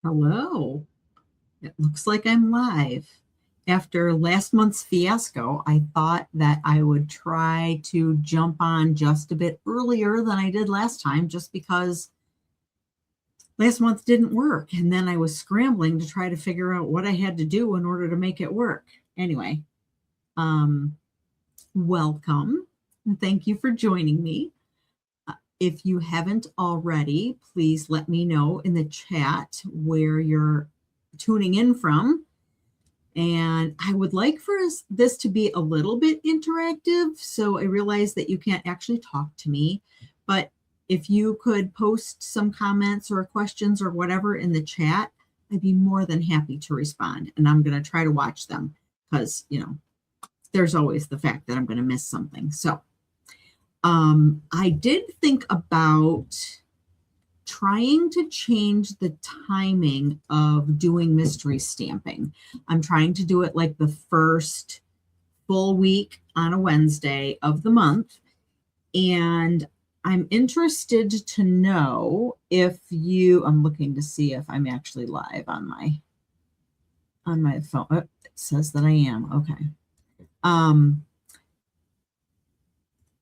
Hello. It looks like I'm live. After last month's fiasco, I thought that I would try to jump on just a bit earlier than I did last time, just because last month didn't work. And then I was scrambling to try to figure out what I had to do in order to make it work. Anyway, welcome. And thank you for joining me. If you haven't already, please let me know in the chat where you're tuning in from. And I would like for this to be a little bit interactive. So I realize that you can't actually talk to me, but if you could post some comments or questions or whatever in the chat, I'd be more than happy to respond. And I'm going to try to watch them because, there's always the fact that I'm going to miss something. So I did think about trying to change the timing of doing mystery stamping. I'm trying to do it like the first full week on a Wednesday of the month. And I'm interested to know if I'm looking to see if I'm actually live on my phone. Oh, it says that I am. Okay.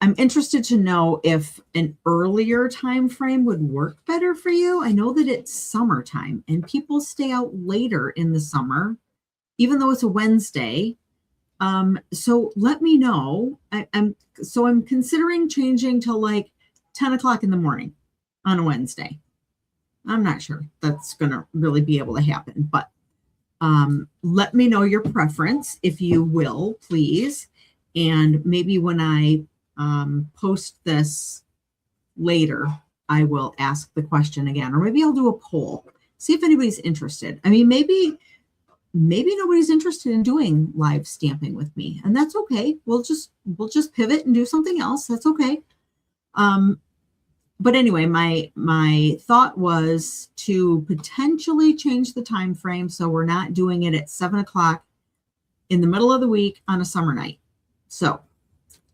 I'm interested to know if an earlier time frame would work better for you. I know that it's summertime and people stay out later in the summer, even though it's a Wednesday. So let me know. I'm considering changing to like 10 o'clock in the morning on a Wednesday. I'm not sure that's going to really be able to happen, but let me know your preference if you will, please. And maybe when I post this later, I will ask the question again, or maybe I'll do a poll, see if anybody's interested. I mean, maybe nobody's interested in doing live stamping with me, and that's okay. We'll just pivot and do something else. That's okay. But anyway, my thought was to potentially change the time frame so we're not doing it at 7 o'clock in the middle of the week on a summer night. So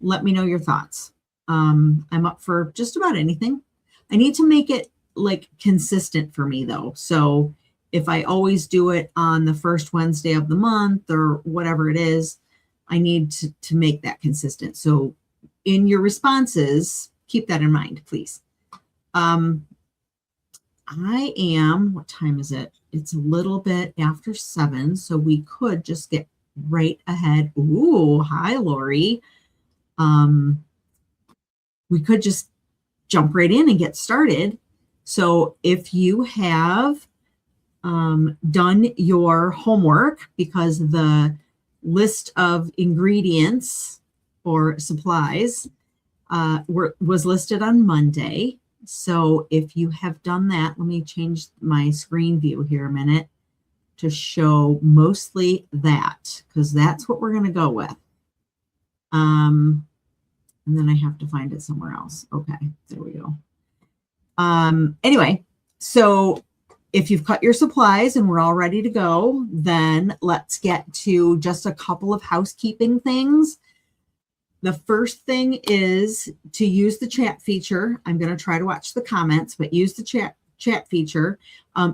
let me know your thoughts. I'm up for just about anything. I need to make it like consistent for me though. So if I always do it on the first Wednesday of the month or whatever it is, I need to make that consistent. So in your responses, keep that in mind, please. What time is it? It's a little bit after 7. So we could just get right ahead. Ooh, hi, Lori. We could just jump right in and get started. So if you have done your homework, because the list of ingredients or supplies was listed on Monday. So if you have done that, let me change my screen view here a minute to show mostly that, because that's what we're going to go with. And then I have to find it somewhere else. Okay, there we go. Anyway, so if you've cut your supplies and we're all ready to go, then let's get to just a couple of housekeeping things. The first thing is to use the chat feature. I'm going to try to watch the comments, but use the chat feature,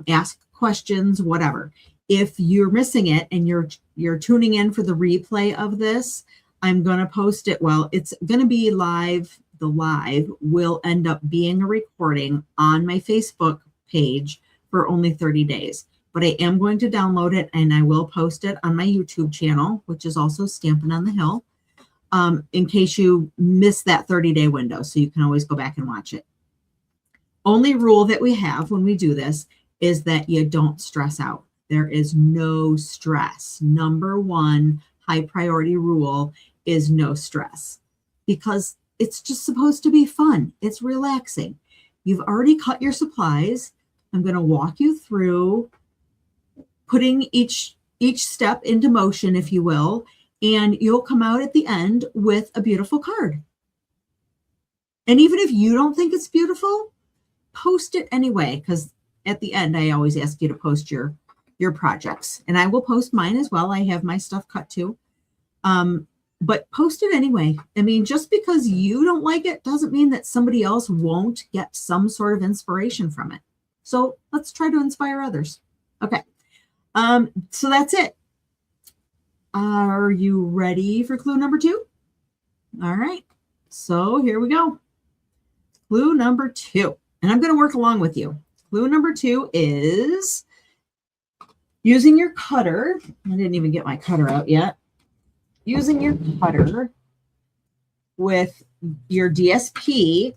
ask questions, whatever. If you're missing it and you're tuning in for the replay of this, I'm going to post it. Well, it's going to be live. The live will end up being a recording on my Facebook page for only 30 days. But I am going to download it and I will post it on my YouTube channel, which is also Stampin' on the Hill, in case you miss that 30-day window. So you can always go back and watch it. Only rule that we have when we do this is that you don't stress out. There is no stress. Number one high priority rule is no stress, because it's just supposed to be fun. It's relaxing. You've already cut your supplies. I'm going to walk you through putting each step into motion, if you will, and you'll come out at the end with a beautiful card. And even if you don't think it's beautiful, post it anyway, because at the end, I always ask you to post your projects, and I will post mine as well. I have my stuff cut too. But post it anyway. I mean, just because you don't like it doesn't mean that somebody else won't get some sort of inspiration from it. So let's try to inspire others. Okay. So that's it. Are you ready for clue number 2? All right. So here we go. Clue number 2. And I'm going to work along with you. Clue number 2 is using your cutter. I didn't even get my cutter out yet. Using your cutter with your DSP,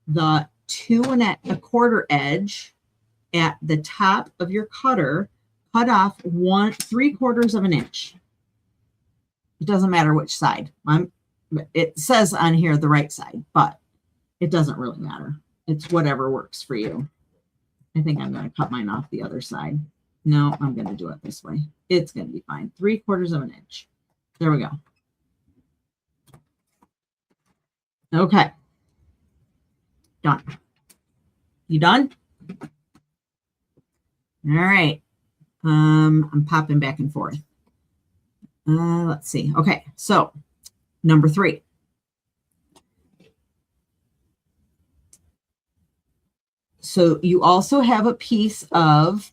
the 2 1/4 edge at the top of your cutter, cut off 3/4 of an inch. It doesn't matter which side. It says on here the right side, but it doesn't really matter. It's whatever works for you. I think I'm going to cut mine off the other side. No, I'm going to do it this way. It's going to be fine. 3/4 of an inch. There we go. Okay. Done. You done? All right. I'm popping back and forth. Let's see. Okay. So number 3. So you also have a piece of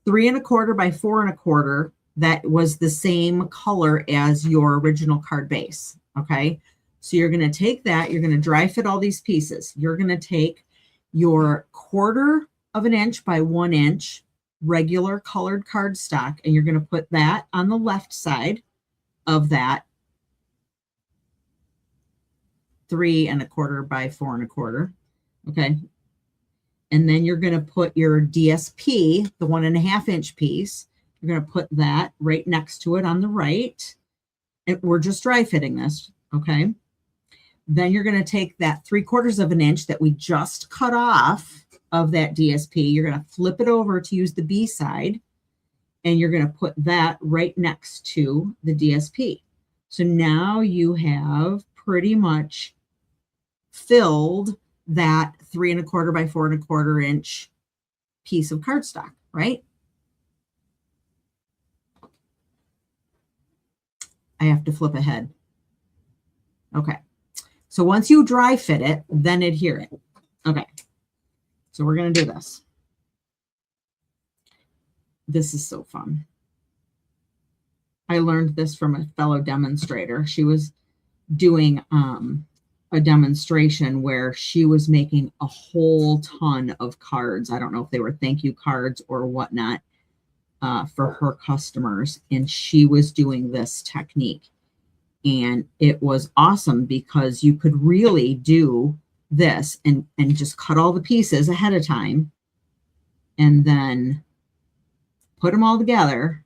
3 1/4 by 4 1/4 that was the same color as your original card base. Okay. So you're going to take that, you're going to dry fit all these pieces. You're going to take your 1/4 of an inch by 1 inch regular colored cardstock, and you're going to put that on the left side of that 3 1/4 by 4 1/4. Okay. And then you're going to put your DSP, the 1 1/2 inch piece, you're going to put that right next to it on the right. And we're just dry fitting this. Okay. Then you're going to take that 3/4 of an inch that we just cut off of that DSP. You're going to flip it over to use the B side, and you're going to put that right next to the DSP. So now you have pretty much filled that 3 1/4 by 4 1/4 inch piece of cardstock, right? I have to flip ahead. Okay. So once you dry fit it, then adhere it. Okay. So we're going to do this. This is so fun. I learned this from a fellow demonstrator. She was doing a demonstration where she was making a whole ton of cards. I don't know if they were thank you cards or whatnot for her customers. And she was doing this technique. And it was awesome because you could really do this and just cut all the pieces ahead of time and then put them all together.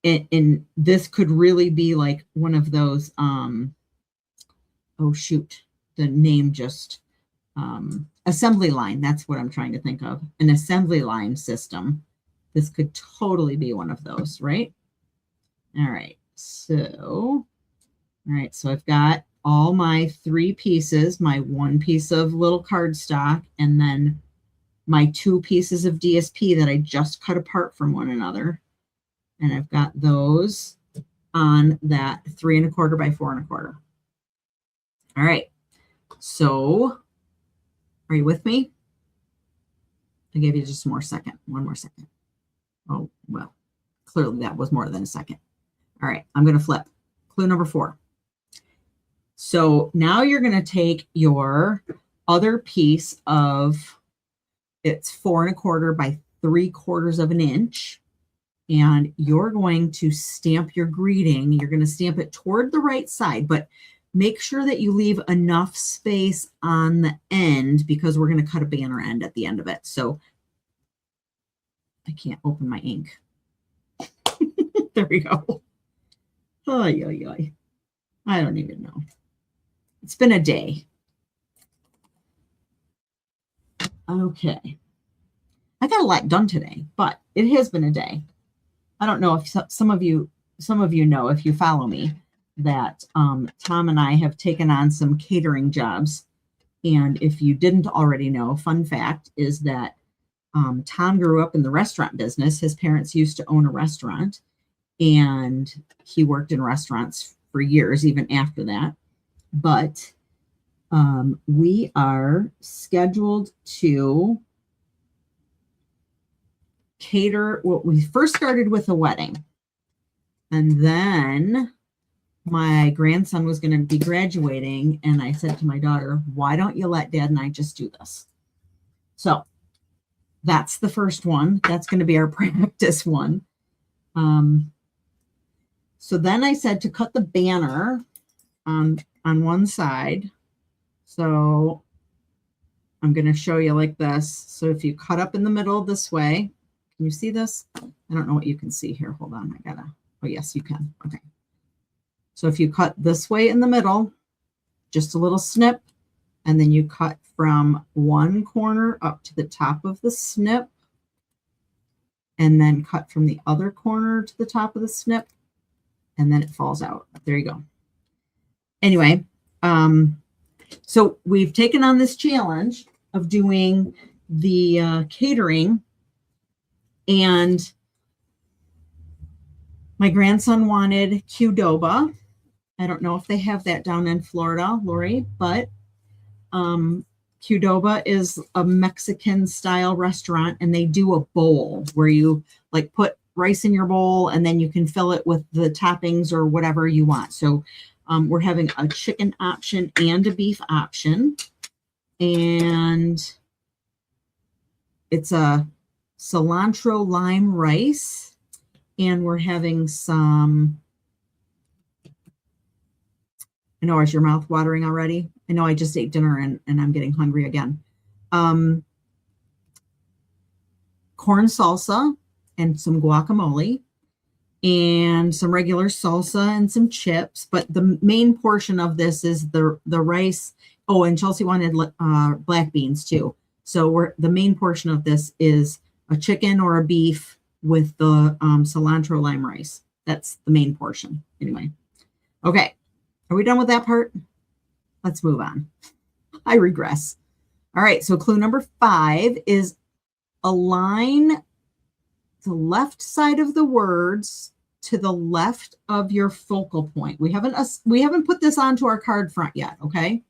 And this could really be like one of those, oh shoot, the name just, assembly line. That's what I'm trying to think of. An assembly line system. This could totally be one of those, right? All right. So I've got all my 3 pieces, my 1 piece of little cardstock, and then my 2 pieces of DSP that I just cut apart from one another. And I've got those on that 3 1/4 by 4 1/4. All right. So are you with me? I gave you just one more second. Oh, well, clearly that was more than a second. All right, I'm going to flip. Clue number 4. So now you're going to take your other piece of, it's 4 1/4 by 3/4 of an inch, and you're going to stamp your greeting. You're going to stamp it toward the right side, but make sure that you leave enough space on the end because we're going to cut a banner end at the end of it. So I can't open my ink. There we go. Oy, oy, oy. I don't even know. It's been a day. Okay. I got a lot done today, but it has been a day. I don't know if some of you know, if you follow me, that Tom and I have taken on some catering jobs. And if you didn't already know, fun fact is that Tom grew up in the restaurant business. His parents used to own a restaurant, and he worked in restaurants for years, even after that. But we are scheduled to cater. Well, we first started with a wedding, and then my grandson was going to be graduating, and I said to my daughter, why don't you let Dad and I just do this? So that's the first one. That's going to be our practice one. So then I said to cut the banner on one side. So I'm going to show you like this. So if you cut up in the middle this way, can you see this? I don't know what you can see here. Hold on. Oh, yes, you can. Okay. So if you cut this way in the middle, just a little snip, and then you cut from one corner up to the top of the snip, and then cut from the other corner to the top of the snip, and then it falls out. There you go. Anyway, so we've taken on this challenge of doing the catering, and my grandson wanted Qdoba. I don't know if they have that down in Florida, Lori, but Qdoba is a Mexican style restaurant, and they do a bowl where you like put rice in your bowl and then you can fill it with the toppings or whatever you want. So we're having a chicken option and a beef option, and it's a cilantro lime rice, and we're having some. I know, is your mouth watering already? I know I just ate dinner and I'm getting hungry again. Corn salsa and some guacamole and some regular salsa and some chips. But the main portion of this is the rice. Oh, and Chelsea wanted black beans too. So the main portion of this is a chicken or a beef with the cilantro lime rice. That's the main portion. Anyway, okay. Are we done with that part? Let's move on. I regress. All right, so clue number 5 is align the left side of the words to the left of your focal point. We haven't put this onto our card front yet, okay?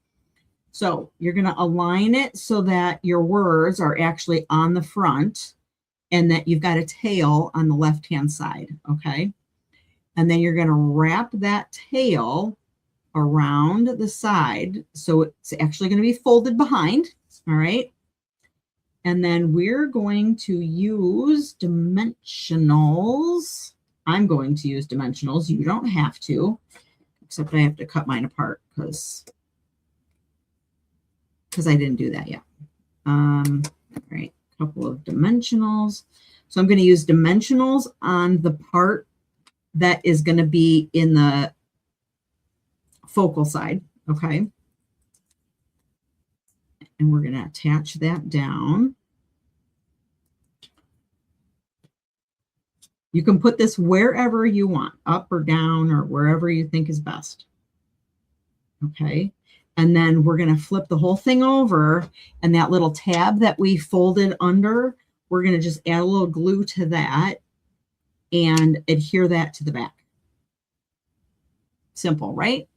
So you're going to align it so that your words are actually on the front and that you've got a tail on the left-hand side, okay? And then you're going to wrap that tail around the side. So it's actually going to be folded behind. All right. And then we're going to use dimensionals. I'm going to use dimensionals. You don't have to, except I have to cut mine apart because I didn't do that yet. All right. A couple of dimensionals. So I'm going to use dimensionals on the part that is going to be in the focal side, okay? And we're going to attach that down. You can put this wherever you want, up or down or wherever you think is best. Okay. And then we're going to flip the whole thing over, and that little tab that we folded under, we're going to just add a little glue to that and adhere that to the back. Simple, right?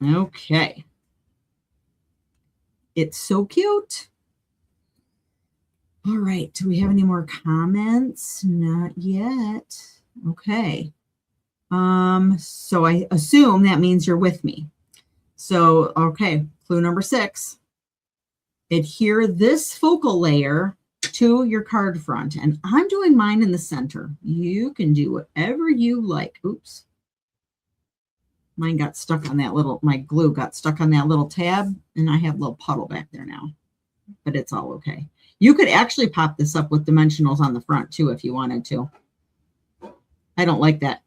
Okay. It's so cute. All right. Do we have any more comments? Not yet. Okay. So I assume that means you're with me. So, okay. Clue number 6. Adhere this focal layer to your card front. And I'm doing mine in the center. You can do whatever you like. Oops. Mine got stuck on that my glue got stuck on that little tab, and I have a little puddle back there now, but it's all okay. You could actually pop this up with dimensionals on the front too, if you wanted to. I don't like that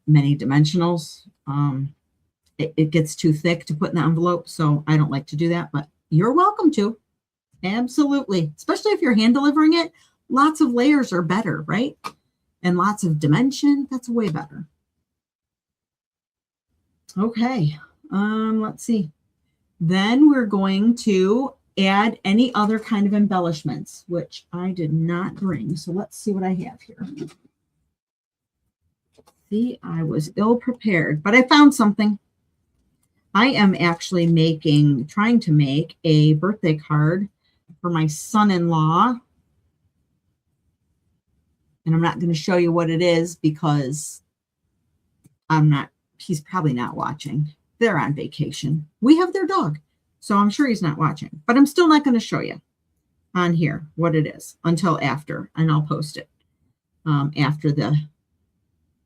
many dimensionals. It gets too thick to put in the envelope, so I don't like to do that, but you're welcome to. Absolutely. Especially if you're hand delivering it, lots of layers are better, right? And lots of dimension, that's way better. Okay, let's see. Then we're going to add any other kind of embellishments, which I did not bring. So let's see what I have here. See, I was ill prepared, but I found something. I am actually trying to make a birthday card for my son-in-law. And I'm not going to show you what it is because he's probably not watching. They're on vacation. We have their dog, so I'm sure he's not watching. But I'm still not going to show you on here what it is until after, and I'll post it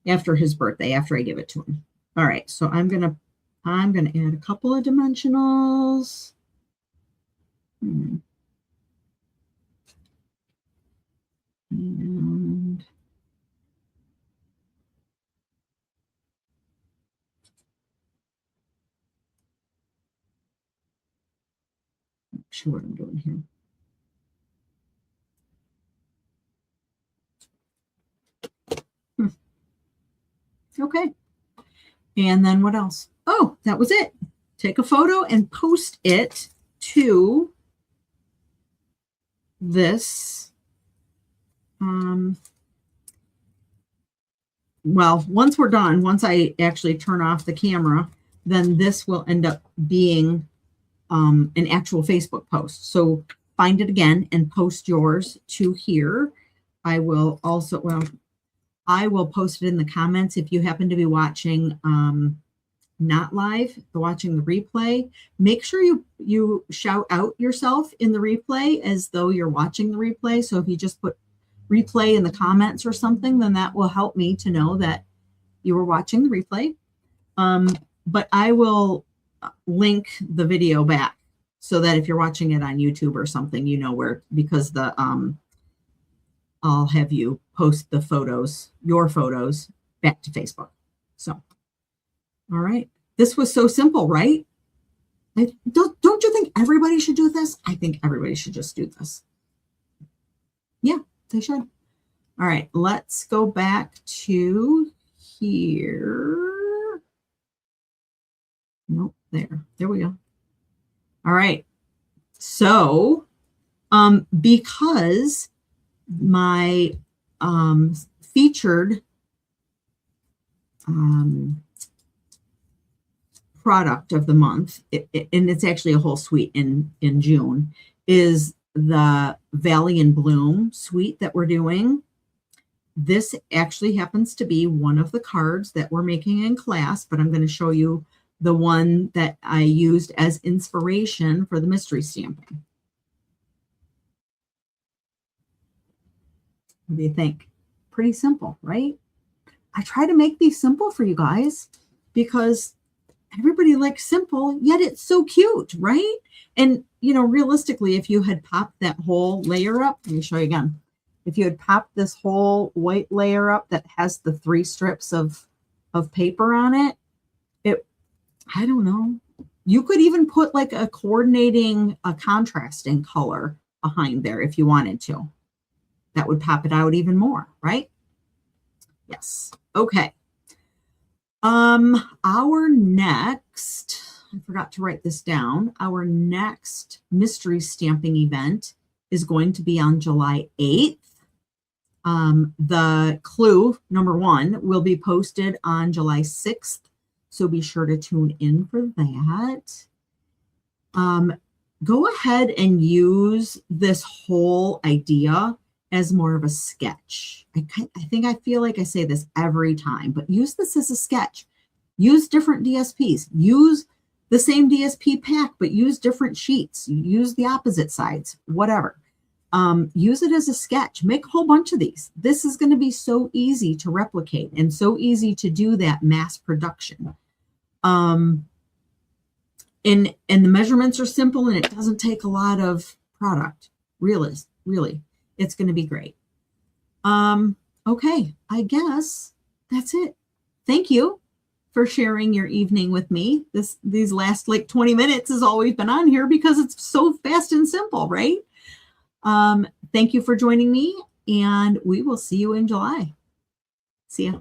after his birthday, after I give it to him. All right, so I'm gonna add a couple of dimensionals. And not sure what I'm doing here. Okay. And then what else? Oh, that was it. Take a photo and post it to this. Well, once we're done, once I actually turn off the camera, then this will end up being an actual Facebook post. So find it again and post yours to here. I will also, well, I will post it in the comments if you happen to be watching not live, watching the replay. Make sure you shout out yourself in the replay as though you're watching the replay. So if you just put replay in the comments or something, then that will help me to know that you were watching the replay. But I will link the video back so that if you're watching it on YouTube or something, you know where, because the I'll have you post the photos, your photos, back to Facebook. So, all right. This was so simple, right? Don't you think everybody should do this? I think everybody should just do this. Yeah, they should. All right, let's go back to here. Nope, there we go. All right. So, because my featured product of the month, and it's actually a whole suite in June, is the Valley and Bloom suite that we're doing. This actually happens to be one of the cards that we're making in class, but I'm going to show you the one that I used as inspiration for the mystery stamping. What do you think? Pretty simple, right? I try to make these simple for you guys because everybody likes simple, yet it's so cute, right? And, you know, realistically, if you had popped that whole layer up, let me show you again. If you had popped this whole white layer up that has the 3 strips of paper on it, I don't know. You could even put like a contrasting color behind there if you wanted to. That would pop it out even more, right? Yes. Okay. Our next, I forgot to write this down. Our next mystery stamping event is going to be on July 8th. The clue number 1 will be posted on July 6th. So be sure to tune in for that. Go ahead and use this whole idea as more of a sketch. I feel like I say this every time, but use this as a sketch. Use different DSPs. Use the same DSP pack, but use different sheets. Use the opposite sides, whatever. Use it as a sketch. Make a whole bunch of these. This is going to be so easy to replicate and so easy to do that mass production. And the measurements are simple and it doesn't take a lot of product. Really, it's going to be great. Okay, I guess that's it. Thank you for sharing your evening with me. These last like 20 minutes has always been on here because it's so fast and simple, right? Thank you for joining me, and we will see you in July. See ya.